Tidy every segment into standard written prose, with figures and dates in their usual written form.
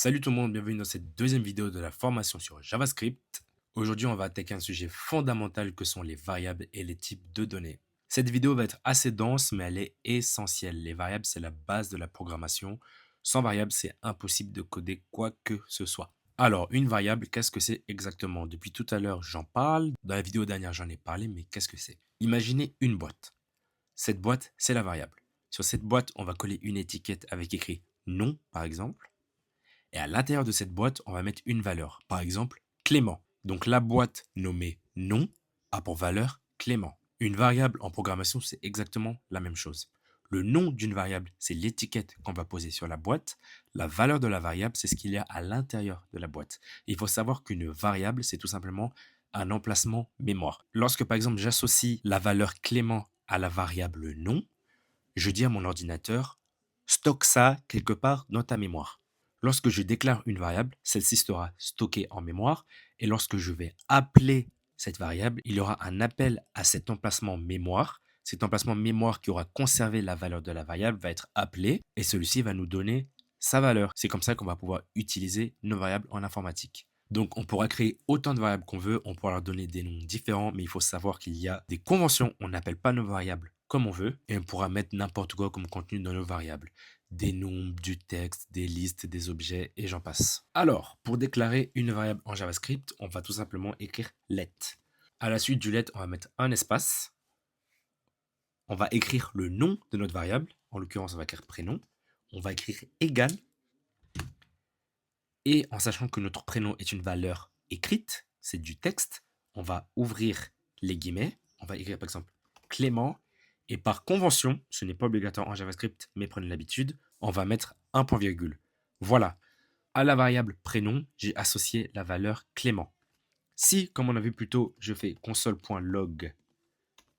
Salut tout le monde, bienvenue dans cette deuxième vidéo de la formation sur JavaScript. Aujourd'hui, on va attaquer un sujet fondamental que sont les variables et les types de données. Cette vidéo va être assez dense, mais elle est essentielle. Les variables, c'est la base de la programmation. Sans variables, c'est impossible de coder quoi que ce soit. Alors, une variable, qu'est-ce que c'est exactement? Depuis tout à l'heure, j'en parle. Dans la vidéo dernière, j'en ai parlé, mais qu'est-ce que c'est? Imaginez une boîte. Cette boîte, c'est la variable. Sur cette boîte, on va coller une étiquette avec écrit nom, par exemple. Et à l'intérieur de cette boîte, on va mettre une valeur. Par exemple, Clément. Donc la boîte nommée nom a pour valeur Clément. Une variable en programmation, c'est exactement la même chose. Le nom d'une variable, c'est l'étiquette qu'on va poser sur la boîte. La valeur de la variable, c'est ce qu'il y a à l'intérieur de la boîte. Il faut savoir qu'une variable, c'est tout simplement un emplacement mémoire. Lorsque, par exemple, j'associe la valeur Clément à la variable nom, je dis à mon ordinateur, stocke ça quelque part dans ta mémoire. Lorsque je déclare une variable, celle-ci sera stockée en mémoire et lorsque je vais appeler cette variable, il y aura un appel à cet emplacement mémoire. Cet emplacement mémoire qui aura conservé la valeur de la variable va être appelé et celui-ci va nous donner sa valeur. C'est comme ça qu'on va pouvoir utiliser nos variables en informatique. Donc, on pourra créer autant de variables qu'on veut, on pourra leur donner des noms différents, mais il faut savoir qu'il y a des conventions. On n'appelle pas nos variables comme on veut et on pourra mettre n'importe quoi comme contenu dans nos variables. Des nombres, du texte, des listes, des objets et j'en passe. Alors, pour déclarer une variable en JavaScript, on va tout simplement écrire let. À la suite du let, on va mettre un espace. On va écrire le nom de notre variable. En l'occurrence, on va écrire prénom. On va écrire égal. Et en sachant que notre prénom est une valeur écrite, c'est du texte, on va ouvrir les guillemets. On va écrire par exemple Clément. Et par convention, ce n'est pas obligatoire en JavaScript, mais prenez l'habitude, on va mettre un point virgule. Voilà. À la variable prénom, j'ai associé la valeur Clément. Si, comme on a vu plus tôt, je fais console.log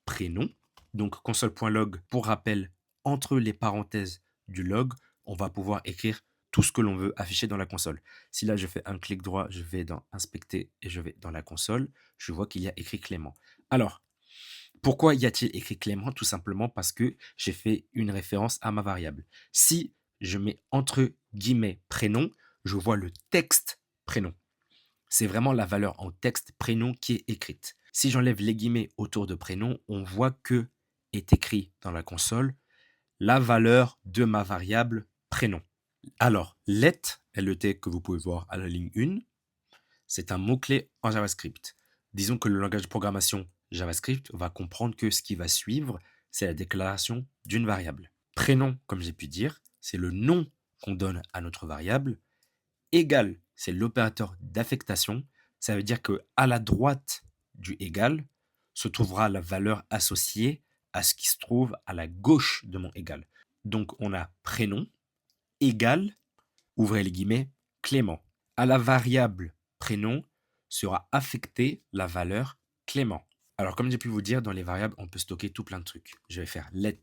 prénom, donc console.log, pour rappel, entre les parenthèses du log, on va pouvoir écrire tout ce que l'on veut afficher dans la console. Si là je fais un clic droit, je vais dans inspecter et je vais dans la console, je vois qu'il y a écrit Clément. Alors, pourquoi y a-t-il écrit Clément? Tout simplement parce que j'ai fait une référence à ma variable. Si je mets entre guillemets prénom, je vois le texte prénom. C'est vraiment la valeur en texte prénom qui est écrite. Si j'enlève les guillemets autour de prénom, on voit que est écrit dans la console la valeur de ma variable prénom. Alors, let, L-E-T que vous pouvez voir à la ligne 1, c'est un mot-clé en JavaScript. Disons que le langage de programmation JavaScript va comprendre que ce qui va suivre, c'est la déclaration d'une variable. Prénom, comme j'ai pu dire, c'est le nom qu'on donne à notre variable. Égal, c'est l'opérateur d'affectation. Ça veut dire que à la droite du égal se trouvera la valeur associée à ce qui se trouve à la gauche de mon égal. Donc on a prénom égal, ouvrez les guillemets, Clément. À la variable prénom sera affectée la valeur Clément. Alors comme j'ai pu vous dire, dans les variables, on peut stocker tout plein de trucs. Je vais faire let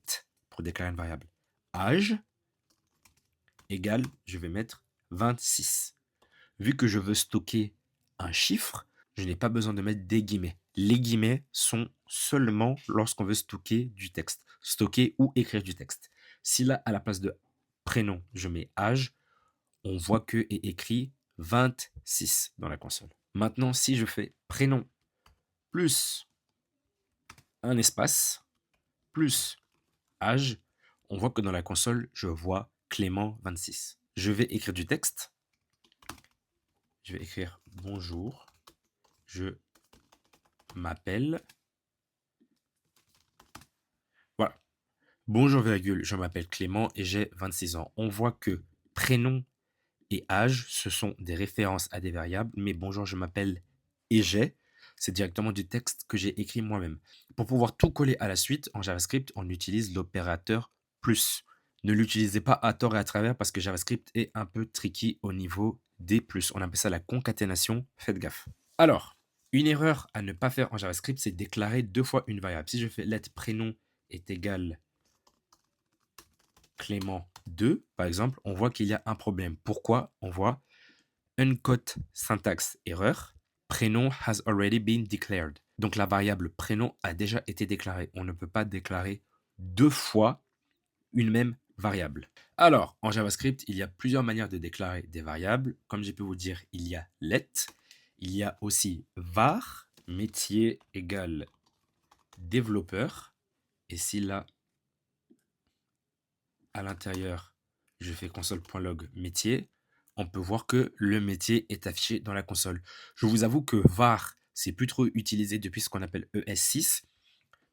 pour déclarer une variable. Âge égal, je vais mettre 26. Vu que je veux stocker un chiffre, je n'ai pas besoin de mettre des guillemets. Les guillemets sont seulement lorsqu'on veut stocker du texte. Stocker ou écrire du texte. Si là, à la place de prénom, je mets âge, on voit que est écrit 26 dans la console. Maintenant, si je fais prénom plus un espace plus âge, on voit que dans la console, je vois Clément 26. Je vais écrire du texte. Je vais écrire bonjour. Je m'appelle. Voilà. Bonjour, virgule, je m'appelle Clément et j'ai 26 ans. On voit que prénom et âge, ce sont des références à des variables, mais bonjour, je m'appelle et j'ai, c'est directement du texte que j'ai écrit moi-même. Pour pouvoir tout coller à la suite, en JavaScript, on utilise l'opérateur plus. Ne l'utilisez pas à tort et à travers parce que JavaScript est un peu tricky au niveau des plus. On appelle ça la concaténation. Faites gaffe. Alors, une erreur à ne pas faire en JavaScript, c'est déclarer deux fois une variable. Si je fais let prénom est égal Clément 2, par exemple, on voit qu'il y a un problème. Pourquoi? On voit uncaught syntax erreur, prénom has already been declared. Donc la variable prénom a déjà été déclarée. On ne peut pas déclarer deux fois une même variable. Alors, en JavaScript, il y a plusieurs manières de déclarer des variables. Comme j'ai pu vous dire, il y a let, il y a aussi var, métier égale développeur. Et si là, à l'intérieur, je fais console.log métier, on peut voir que le métier est affiché dans la console. Je vous avoue que var, c'est plus trop utilisé depuis ce qu'on appelle ES6.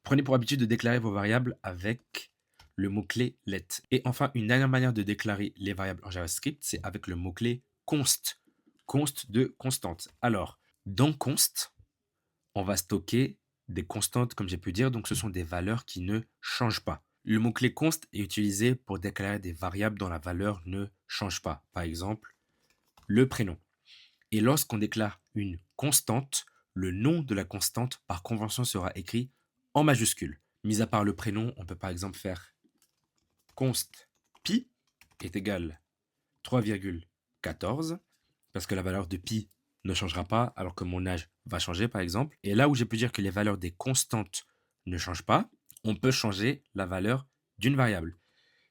Prenez pour habitude de déclarer vos variables avec le mot-clé let. Et enfin, une dernière manière de déclarer les variables en JavaScript, c'est avec le mot-clé const. Const de constante. Alors, dans const, on va stocker des constantes, comme j'ai pu dire, donc ce sont des valeurs qui ne changent pas. Le mot-clé const est utilisé pour déclarer des variables dont la valeur ne change pas. Par exemple, le prénom. Et lorsqu'on déclare une constante, le nom de la constante, par convention, sera écrit en majuscule. Mis à part le prénom, on peut par exemple faire const pi est égal 3,14 parce que la valeur de pi ne changera pas alors que mon âge va changer par exemple. Et là où j'ai pu dire que les valeurs des constantes ne changent pas, on peut changer la valeur d'une variable.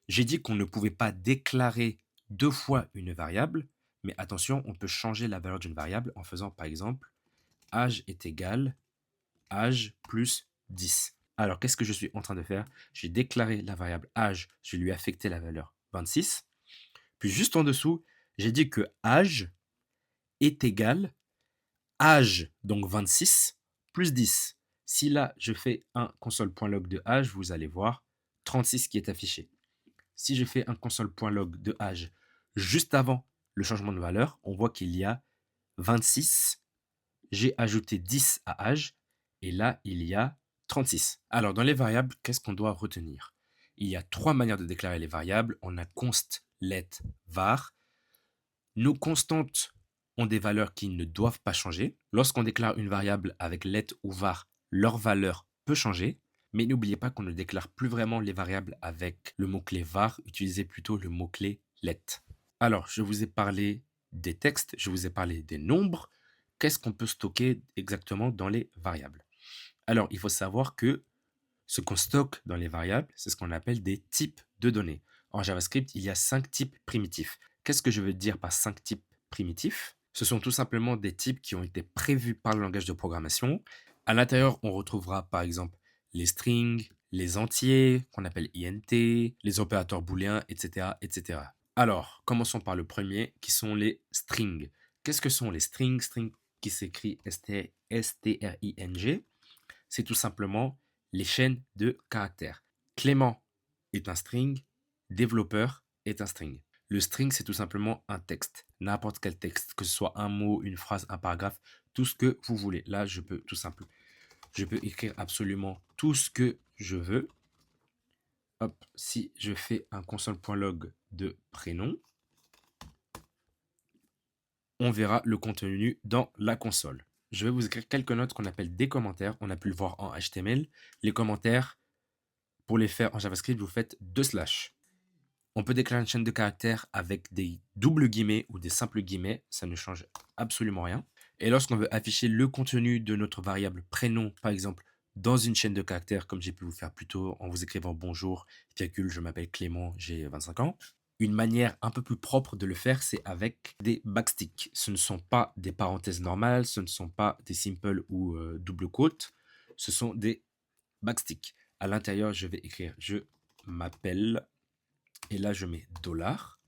J'ai dit qu'on ne pouvait pas déclarer deux fois une variable, mais attention, on peut changer la valeur d'une variable en faisant par exemple âge est égal âge plus 10. Alors, qu'est-ce que je suis en train de faire? J'ai déclaré la variable âge, je lui ai affecté la valeur 26. Puis juste en dessous, j'ai dit que âge est égal âge, donc 26, plus 10. Si là, je fais un console.log de âge, vous allez voir 36 qui est affiché. Si je fais un console.log de âge juste avant le changement de valeur, on voit qu'il y a 26. J'ai ajouté 10 à âge et là, il y a 36. Alors, dans les variables, qu'est-ce qu'on doit retenir? Il y a trois manières de déclarer les variables. On a const, let, var. Nos constantes ont des valeurs qui ne doivent pas changer. Lorsqu'on déclare une variable avec let ou var, leur valeur peut changer. Mais n'oubliez pas qu'on ne déclare plus vraiment les variables avec le mot-clé var, utilisez plutôt le mot-clé let. Alors, je vous ai parlé des textes, je vous ai parlé des nombres. Qu'est-ce qu'on peut stocker exactement dans les variables? Alors, il faut savoir que ce qu'on stocke dans les variables, c'est ce qu'on appelle des types de données. En JavaScript, il y a 5 types primitifs. Qu'est-ce que je veux dire par 5 types primitifs? Ce sont tout simplement des types qui ont été prévus par le langage de programmation. À l'intérieur, on retrouvera par exemple les strings, les entiers, qu'on appelle int, les opérateurs booléens, etc., etc. Alors, commençons par le premier, qui sont les strings. Qu'est-ce que sont les strings? String qui s'écrit S-T-R-I-N-G, c'est tout simplement les chaînes de caractères. Clément est un string, développeur est un string. Le string, c'est tout simplement un texte, n'importe quel texte, que ce soit un mot, une phrase, un paragraphe, tout ce que vous voulez. Là, je peux écrire absolument tout ce que je veux. Hop, si je fais un console.log de prénom, on verra le contenu dans la console. Je vais vous écrire quelques notes qu'on appelle des commentaires. On a pu le voir en HTML. Les commentaires, pour les faire en JavaScript, vous faites 2/. On peut déclarer une chaîne de caractères avec des doubles guillemets ou des simples guillemets. Ça ne change absolument rien. Et lorsqu'on veut afficher le contenu de notre variable prénom, par exemple, dans une chaîne de caractères, comme j'ai pu vous faire plus tôt en vous écrivant bonjour, virgule, je m'appelle Clément, j'ai 25 ans. Une manière un peu plus propre de le faire, c'est avec des backsticks. Ce ne sont pas des parenthèses normales, ce ne sont pas des simple ou double quotes, ce sont des backsticks. À l'intérieur, je vais écrire je m'appelle, et là je mets $,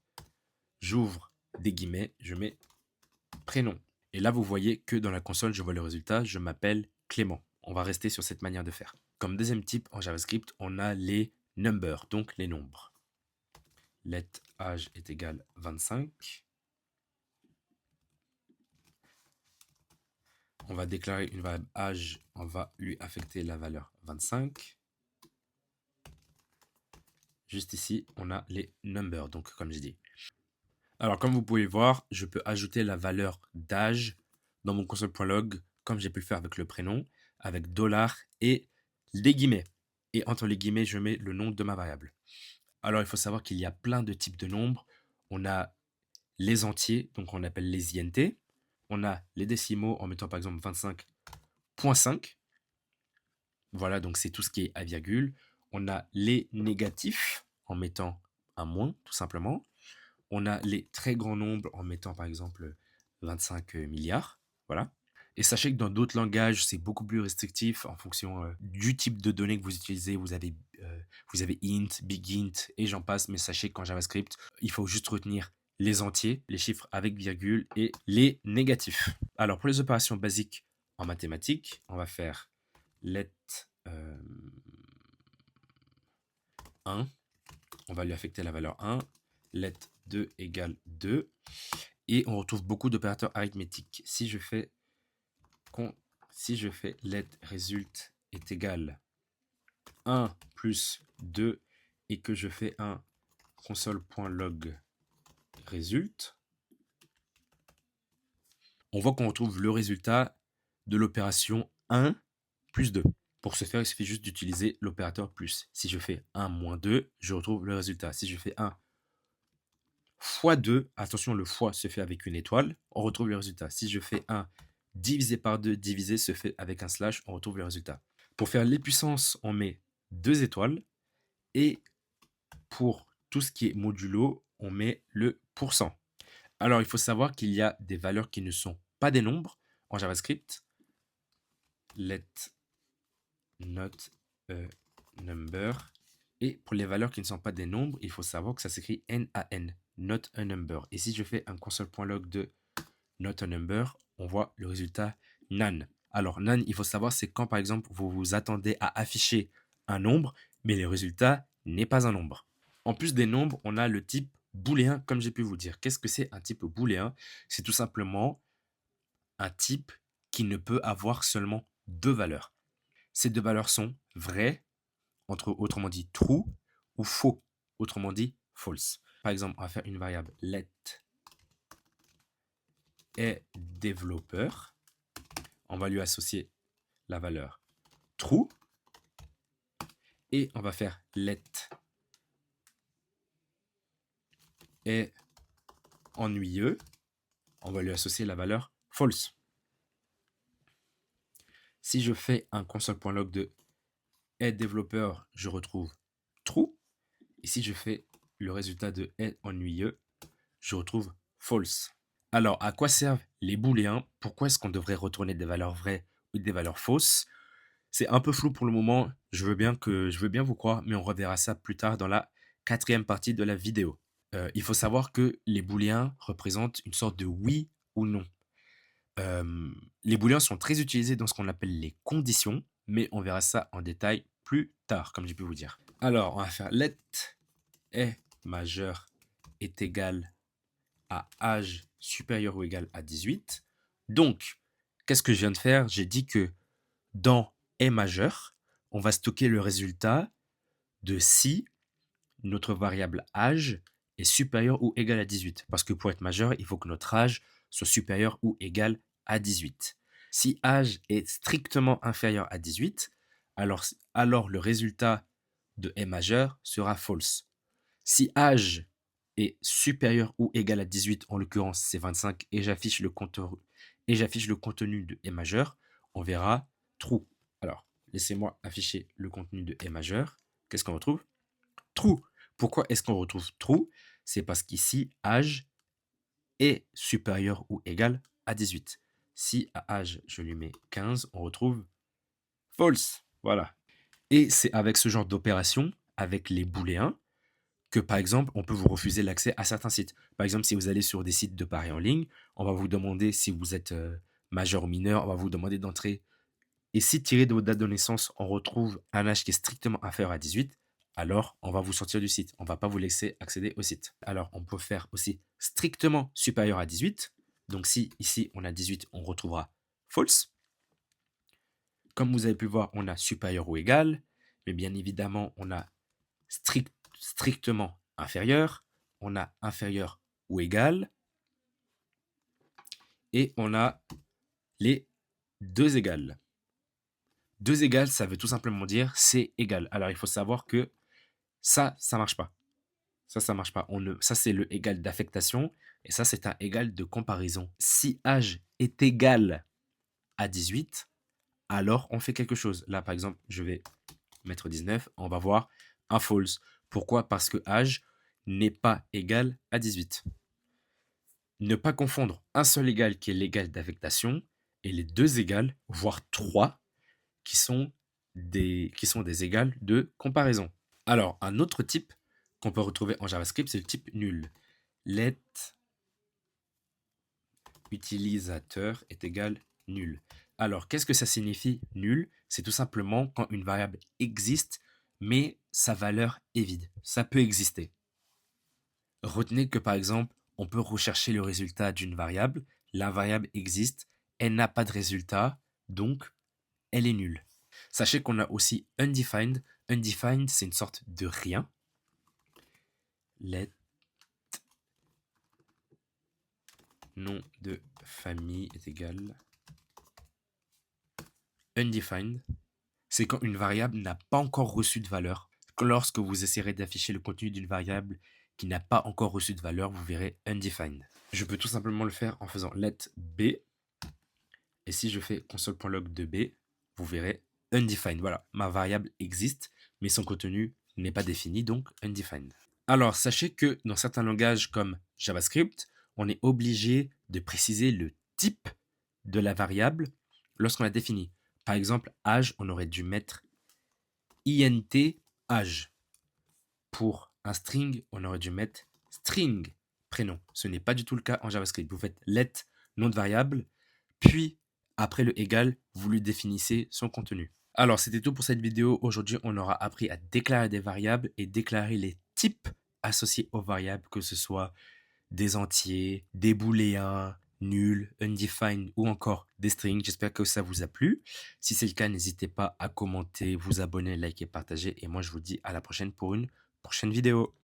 j'ouvre des guillemets, je mets prénom. Et là, vous voyez que dans la console, je vois le résultat, je m'appelle Clément. On va rester sur cette manière de faire. Comme deuxième type en JavaScript, on a les numbers, donc les nombres. Let âge est égal 25. On va déclarer une variable âge, on va lui affecter la valeur 25. Juste ici, on a les numbers, donc comme j'ai dit. Alors, comme vous pouvez voir, je peux ajouter la valeur d'âge dans mon console.log, comme j'ai pu le faire avec le prénom, avec $ et des guillemets. Et entre les guillemets, je mets le nom de ma variable. Alors, il faut savoir qu'il y a plein de types de nombres. On a les entiers, donc on appelle les INT. On a les décimaux en mettant par exemple 25.5. Voilà, donc c'est tout ce qui est à virgule. On a les négatifs en mettant un moins, tout simplement. On a les très grands nombres en mettant par exemple 25 milliards. Voilà. Et sachez que dans d'autres langages, c'est beaucoup plus restrictif en fonction du type de données que vous utilisez. Vous avez int, big int et j'en passe. Mais sachez qu'en JavaScript, il faut juste retenir les entiers, les chiffres avec virgule et les négatifs. Alors pour les opérations basiques en mathématiques, on va faire let 1. On va lui affecter la valeur 1. Let 2 égale 2. Et on retrouve beaucoup d'opérateurs arithmétiques. Si je fais let result est égal 1 plus 2 et que je fais un console.log result, on voit qu'on retrouve le résultat de l'opération 1 plus 2. Pour ce faire, il suffit juste d'utiliser l'opérateur plus. Si je fais 1 moins 2, je retrouve le résultat. Si je fais 1 fois 2, attention, le fois se fait avec une étoile, on retrouve le résultat. Si je fais 1 divisé par 2, divisé se fait avec un slash, on retrouve le résultat. Pour faire les puissances, on met 2 étoiles. Et pour tout ce qui est modulo, on met le pourcent. Alors, il faut savoir qu'il y a des valeurs qui ne sont pas des nombres en JavaScript. Let not a number. Et pour les valeurs qui ne sont pas des nombres, il faut savoir que ça s'écrit N-A-N, not a number. Et si je fais un console.log de not a number, on voit le résultat none. Alors, none, il faut savoir, c'est quand, par exemple, vous vous attendez à afficher un nombre, mais le résultat n'est pas un nombre. En plus des nombres, on a le type booléen, comme j'ai pu vous dire. Qu'est-ce que c'est un type booléen? C'est tout simplement un type qui ne peut avoir seulement deux valeurs. Ces deux valeurs sont vraies, autrement dit true, ou faux, autrement dit false. Par exemple, on va faire une variable let est développeur. On va lui associer la valeur true. Et on va faire let est ennuyeux. On va lui associer la valeur false. Si je fais un console.log de est développeur, je retrouve true. Et si je fais le résultat de est ennuyeux, je retrouve false. Alors, à quoi servent les booléens? Pourquoi est-ce qu'on devrait retourner des valeurs vraies ou des valeurs fausses? C'est un peu flou pour le moment, je veux bien vous croire, mais on reverra ça plus tard dans la 4e partie de la vidéo. Il faut savoir que les booléens représentent une sorte de oui ou non. Les booléens sont très utilisés dans ce qu'on appelle les conditions, mais on verra ça en détail plus tard, comme j'ai pu vous dire. Alors, on va faire let est majeur est égal à âge supérieur ou égal à 18. Donc, qu'est-ce que je viens de faire? J'ai dit que dans est majeur, on va stocker le résultat de si notre variable âge est supérieur ou égal à 18. Parce que pour être majeur, il faut que notre âge soit supérieur ou égal à 18. Si âge est strictement inférieur à 18, alors le résultat de est majeur sera false. Si âge est supérieur ou égal à 18, en l'occurrence c'est 25, et j'affiche le contenu de est majeur, on verra true. Alors, laissez-moi afficher le contenu de est majeur. Qu'est-ce qu'on retrouve? True. Pourquoi est-ce qu'on retrouve true? C'est parce qu'ici, âge est supérieur ou égal à 18. Si à âge, je lui mets 15, on retrouve false. Voilà. Et c'est avec ce genre d'opération, avec les booléens, que par exemple, on peut vous refuser l'accès à certains sites. Par exemple, si vous allez sur des sites de paris en ligne, on va vous demander si vous êtes majeur ou mineur, on va vous demander d'entrer. Et si tiré de votre date de naissance, on retrouve un âge qui est strictement inférieur à 18, alors on va vous sortir du site. On ne va pas vous laisser accéder au site. Alors, on peut faire aussi strictement supérieur à 18. Donc, si ici, on a 18, on retrouvera false. Comme vous avez pu voir, on a supérieur ou égal. Mais bien évidemment, on a strictement inférieur. On a inférieur ou égal. Et on a les deux égales. Deux égales, ça veut tout simplement dire c'est égal. Alors, il faut savoir que ça marche pas. Ça marche pas. Ça, c'est le égal d'affectation. Et ça, c'est un égal de comparaison. Si âge est égal à 18, alors on fait quelque chose. Là, par exemple, je vais mettre 19. On va voir un false. Pourquoi? Parce que âge n'est pas égal à 18. Ne pas confondre un seul égal qui est l'égal d'affectation et les deux égales, voire trois, qui sont des égales de comparaison. Alors, un autre type qu'on peut retrouver en JavaScript, c'est le type nul. Let utilisateur est égal nul. Alors, qu'est-ce que ça signifie nul? C'est tout simplement quand une variable existe, mais sa valeur est vide. Ça peut exister. Retenez que par exemple, on peut rechercher le résultat d'une variable. La variable existe, elle n'a pas de résultat, donc elle est nulle. Sachez qu'on a aussi undefined. Undefined, c'est une sorte de rien. Let nom de famille est égal undefined. C'est quand une variable n'a pas encore reçu de valeur. Lorsque vous essaierez d'afficher le contenu d'une variable qui n'a pas encore reçu de valeur, vous verrez undefined. Je peux tout simplement le faire en faisant let b. Et si je fais console.log de b, vous verrez undefined. Voilà, ma variable existe, mais son contenu n'est pas défini, donc undefined. Alors, sachez que dans certains langages comme JavaScript, on est obligé de préciser le type de la variable lorsqu'on la définit. Par exemple, âge, on aurait dû mettre int âge. Pour un string, on aurait dû mettre string prénom. Ce n'est pas du tout le cas en JavaScript. Vous faites let nom de variable, puis après le égal, vous lui définissez son contenu. Alors, c'était tout pour cette vidéo. Aujourd'hui, on aura appris à déclarer des variables et déclarer les types associés aux variables, que ce soit des entiers, des booléens, nuls, undefined ou encore des strings. J'espère que ça vous a plu. Si c'est le cas, n'hésitez pas à commenter, vous abonner, liker, partager. Et moi, je vous dis à la prochaine pour une prochaine vidéo.